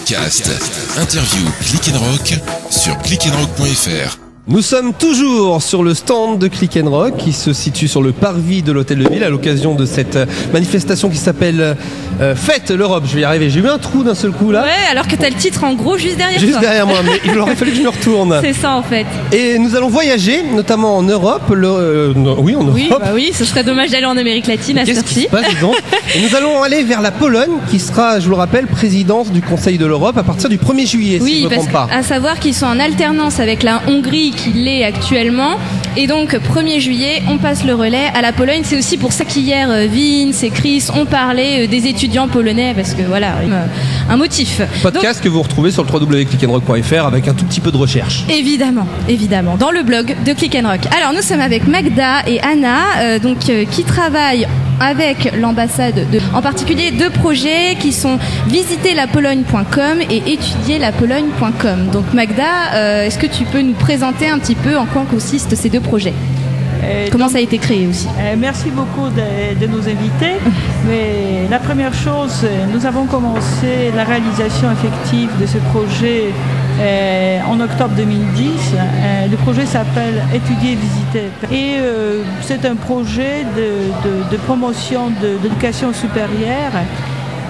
podcast. Interview Click and Rock sur clickandrock.fr. Nous sommes toujours sur le stand de Click and Rock qui se situe sur le parvis de l'Hôtel de Ville à l'occasion de cette manifestation qui s'appelle Fête l'Europe. Je vais y arriver, j'ai eu un trou d'un seul coup là. Ouais, alors que t'as le titre en gros juste derrière toi. Juste derrière moi, mais il aurait fallu que je me retourne. C'est ça en fait. Et nous allons voyager, notamment en Europe. Oui, en Europe. Oui, ce serait dommage d'aller en Amérique latine à cette Qu'est-ce qui heure-ci. se passe, dis donc ? Et nous allons aller vers la Pologne qui sera, je vous le rappelle, présidence du Conseil de l'Europe à partir du 1er juillet, si je ne me trompe pas. À savoir qu'ils sont en alternance avec la Hongrie qui l'est actuellement. Et donc 1er juillet, on passe le relais à la Pologne. C'est aussi pour ça qu'hier, Vince et Chris ont parlé des étudiants polonais parce que voilà, un motif. Podcast que vous retrouvez sur le www.clickandrock.fr avec un tout petit peu de recherche. Évidemment, dans le blog de Click and Rock. Alors nous sommes avec Magda et Anna, qui travaillent avec l'ambassade en particulier deux projets qui sont visiterlapologne.com et étudierlapologne.com. Donc Magda, est-ce que tu peux nous présenter un petit peu en quoi consistent ces deux projets ? Comment ça a été créé aussi ? Merci beaucoup de nous inviter. Mais la première chose, nous avons commencé la réalisation effective de ce projet en octobre 2010. Le projet s'appelle Étudier et visiter. Et c'est un projet de promotion de l'éducation supérieure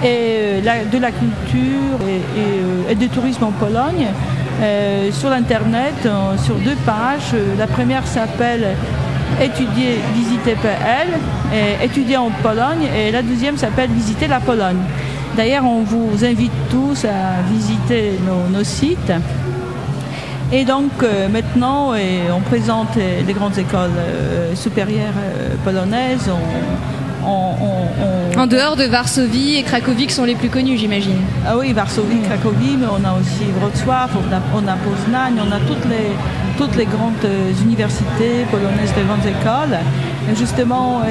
et de la culture et du tourisme en Pologne. Sur l'internet, sur deux pages. La première s'appelle Étudier, visiter PL, étudier en Pologne, et la deuxième s'appelle Visiter la Pologne. D'ailleurs, on vous invite tous à visiter nos sites. Et donc maintenant, on présente les grandes écoles supérieures polonaises. En dehors de Varsovie et Cracovie qui sont les plus connus, j'imagine. Ah oui, Varsovie, Cracovie, mais on a aussi Wrocław, on a Poznań, on a toutes les grandes universités polonaises, les grandes écoles. Et justement,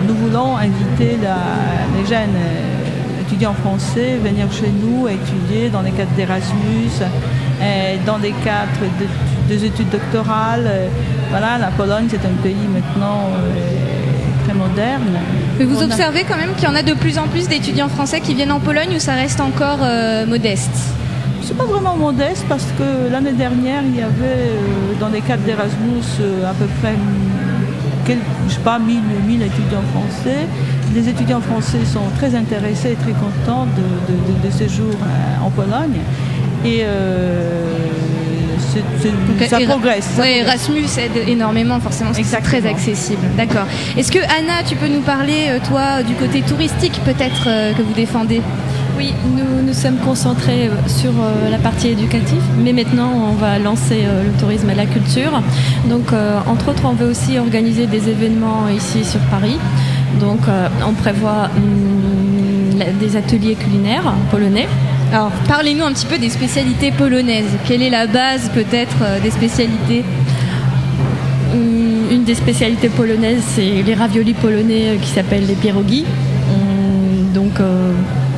nous voulons inviter les jeunes étudiants français à venir chez nous étudier dans les cadres d'Erasmus, dans les cadres des études doctorales. Voilà, la Pologne, c'est un pays maintenant moderne. Mais vous observez quand même qu'il y en a de plus en plus d'étudiants français qui viennent en Pologne ou ça reste encore modeste ? C'est pas vraiment modeste parce que l'année dernière, il y avait dans les cadres d'Erasmus à peu près 1000 étudiants français. Les étudiants français sont très intéressés et très contents de séjour en Pologne. Et ça progresse. Oui, Erasmus aide énormément, forcément, parce que c'est très accessible. D'accord. Est-ce que, Anna, tu peux nous parler, toi, du côté touristique, peut-être, que vous défendez ? Oui, nous sommes concentrés sur la partie éducative, mais maintenant, on va lancer le tourisme et la culture. Donc, entre autres, on veut aussi organiser des événements ici sur Paris. Donc, on prévoit des ateliers culinaires polonais. Alors, parlez-nous un petit peu des spécialités polonaises. Quelle est la base, peut-être, des spécialités ? Une des spécialités polonaises, c'est les raviolis polonais qui s'appellent les pierogi. Donc,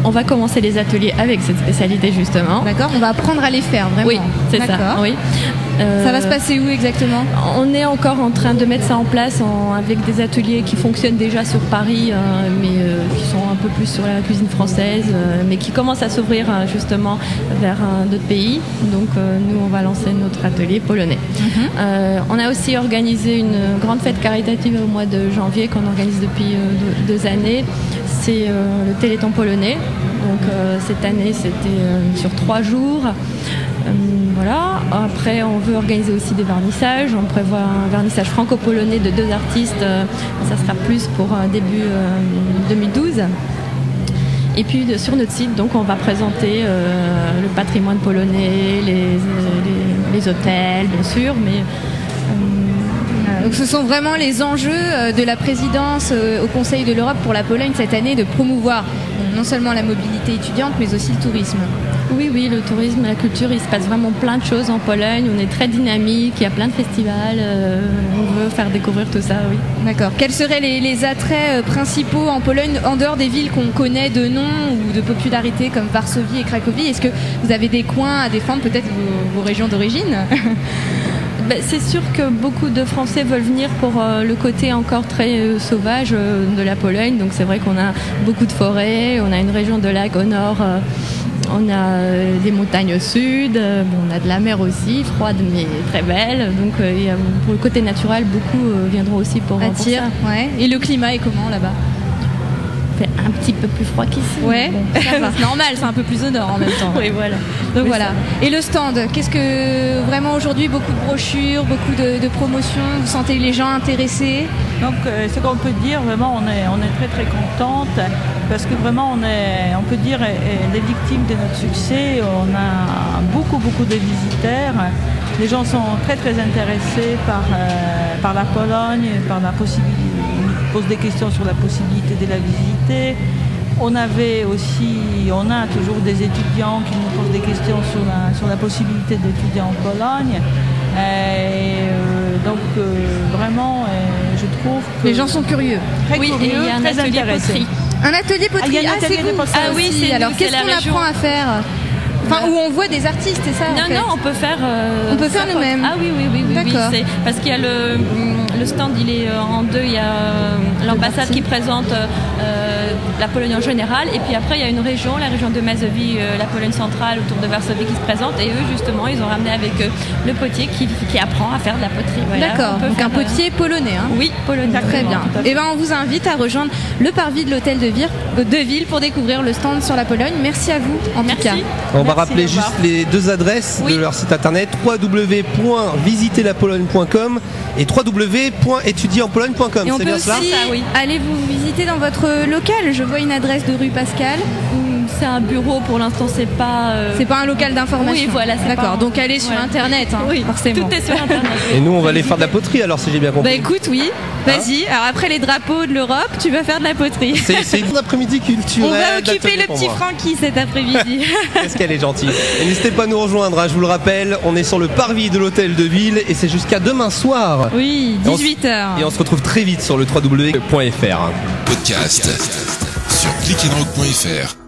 on va commencer les ateliers avec cette spécialité, justement. D'accord, on va apprendre à les faire, vraiment. Oui, c'est ça. Oui. Ça va se passer où exactement ? On est encore en train de mettre ça en place avec des ateliers qui fonctionnent déjà sur Paris, mais qui sont un peu plus sur la cuisine française, mais qui commencent à s'ouvrir justement vers d'autres pays. Donc nous, on va lancer notre atelier polonais. On a aussi organisé une grande fête caritative au mois de janvier qu'on organise depuis 2 années. C'est le Téléthon polonais. Donc cette année, c'était sur 3 jours. Voilà. Après, on veut organiser aussi des vernissages. On prévoit un vernissage franco-polonais de 2 artistes. Ça sera plus pour début 2012. Et puis sur notre site, donc, on va présenter le patrimoine polonais, les hôtels, bien sûr, mais donc ce sont vraiment les enjeux de la présidence au Conseil de l'Europe pour la Pologne cette année de promouvoir non seulement la mobilité étudiante mais aussi le tourisme. Oui, le tourisme, la culture, il se passe vraiment plein de choses en Pologne. On est très dynamique, il y a plein de festivals. On veut faire découvrir tout ça, oui. D'accord. Quels seraient les attraits principaux en Pologne, en dehors des villes qu'on connaît de nom ou de popularité comme Varsovie et Cracovie ? Est-ce que vous avez des coins à défendre, peut-être vos régions d'origine ? C'est sûr que beaucoup de Français veulent venir pour le côté encore très sauvage de la Pologne. Donc c'est vrai qu'on a beaucoup de forêts, on a une région de lacs au nord On a des montagnes au sud, on a de la mer aussi, froide mais très belle. Donc pour le côté naturel, beaucoup viendront aussi pour ça. Ouais. Et le climat est comment là-bas? Un petit peu plus froid qu'ici. Ouais, bon, ça va. C'est normal, c'est un peu plus au nord en même temps. Oui, voilà. Donc oui, voilà. Et le stand, qu'est-ce que vraiment aujourd'hui, beaucoup de brochures, beaucoup de promotions, vous sentez les gens intéressés? Donc ce qu'on peut dire, vraiment, on est très très contente parce que vraiment on peut dire les victimes de notre succès. On a beaucoup de visiteurs. Les gens sont très très intéressés par la Pologne, par la possibilité. Pose des questions sur la possibilité de la visiter. On a toujours des étudiants qui nous posent des questions sur la possibilité d'étudier en Pologne. Vraiment, je trouve que les gens sont curieux. Très oui, curieux, et il y a un très atelier intéressés. poterie. Un atelier poterie. Il y a un atelier de poterie. Ah oui, c'est alors qu'est-ce qu'on apprend à faire? Enfin, où on voit des artistes, c'est ça? Non, on peut faire. On peut faire nous-mêmes. Ah oui. D'accord. Oui, parce qu'il y a le stand, il est en deux. Il y a l'ambassade qui présente la Pologne en général, et puis après il y a une région, la région de Mazovie, la Pologne centrale autour de Varsovie qui se présente, et eux justement ils ont ramené avec eux le potier qui apprend à faire de la poterie. Voilà. D'accord. Donc un potier polonais. Hein. Oui, polonais. Très bien. Et ben on vous invite à rejoindre le parvis de l'hôtel de ville pour découvrir le stand sur la Pologne. Merci à vous en tout cas. On va rappeler juste les deux adresses de leur site internet, www.visiterlapologne.com et www.étudierenpologne.com. Et on c'est peut bien aussi cela aller vous visiter dans votre local. Je vois une adresse de rue Pascal. C'est un bureau pour l'instant, c'est pas un local d'information. Oui, voilà, d'accord. Donc allez sur internet, hein, oui, forcément. Tout est sur internet. Et nous on va aller faire de la poterie alors, si j'ai bien compris. Bah écoute, oui. Vas-y. Alors après les drapeaux de l'Europe, tu vas faire de la poterie. C'est une après-midi culturelle. On va occuper le petit moi. Francky cet après-midi. Qu'est-ce qu'elle est gentille. Et n'hésitez pas à nous rejoindre, hein, je vous le rappelle, on est sur le parvis de l'hôtel de ville et c'est jusqu'à demain soir. Oui, 18h. Et on se retrouve très vite sur le www.fr. Podcast sur clickandrock.fr.